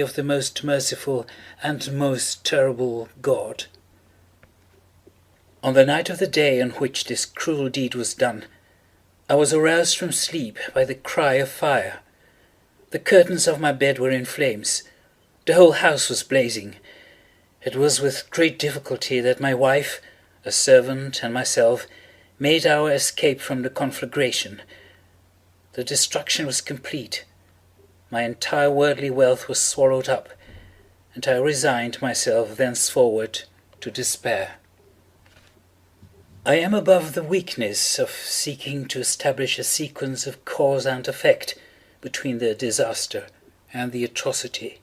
of the most merciful and most terrible God. On the night of the day on which this cruel deed was done, I was aroused from sleep by the cry of fire. The curtains of my bed were in flames. The whole house was blazing. It was with great difficulty that my wife, a servant, and myself made our escape from the conflagration. The destruction was complete. My entire worldly wealth was swallowed up, and I resigned myself thenceforward to despair. I am above the weakness of seeking to establish a sequence of cause and effect between the disaster and the atrocity,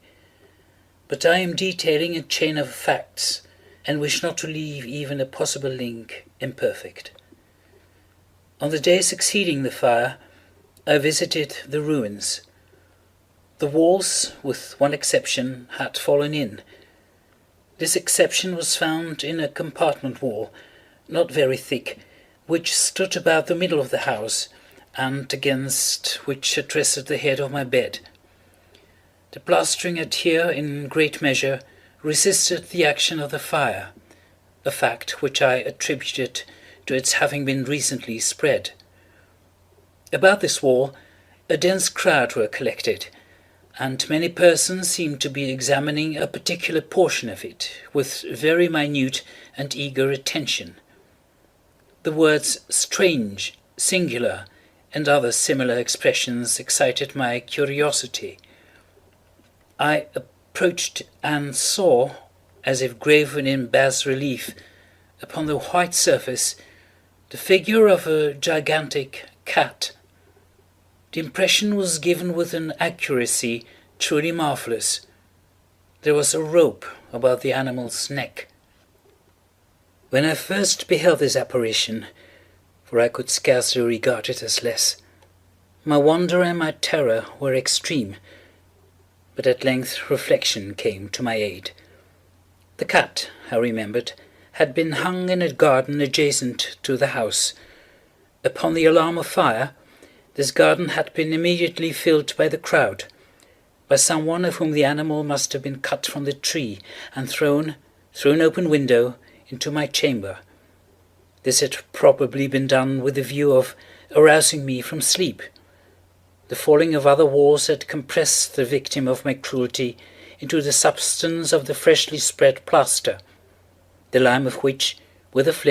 but I am detailing a chain of facts, and wish not to leave even a possible link imperfect. On the day succeeding the fire, I visited the ruins. The walls, with one exception, had fallen in. This exception was found in a compartment wall, not very thick, which stood about the middle of the house, and against which had rested the head of my bed. The plastering had here, in great measure, resisted the action of the fire, a fact which I attributed to its having been recently spread. About this wall a dense crowd were collected, and many persons seemed to be examining a particular portion of it with very minute and eager attention. The words strange, singular, and other similar expressions excited my curiosity. I approached and saw, as if graven in bas-relief upon the white surface, the figure of a gigantic cat. The impression was given with an accuracy truly marvellous. There was a rope about the animal's neck. When I first beheld this apparition, for I could scarcely regard it as less, my wonder and my terror were extreme, but at length reflection came to my aid. The cat, I remembered, had been hung in a garden adjacent to the house. Upon the alarm of fire, this garden had been immediately filled by the crowd, by someone of whom the animal must have been cut from the tree and thrown, through an open window, into my chamber. This had probably been done with the view of arousing me from sleep. The falling of other walls had compressed the victim of my cruelty into the substance of the freshly spread plaster, the lime of which, with a flame,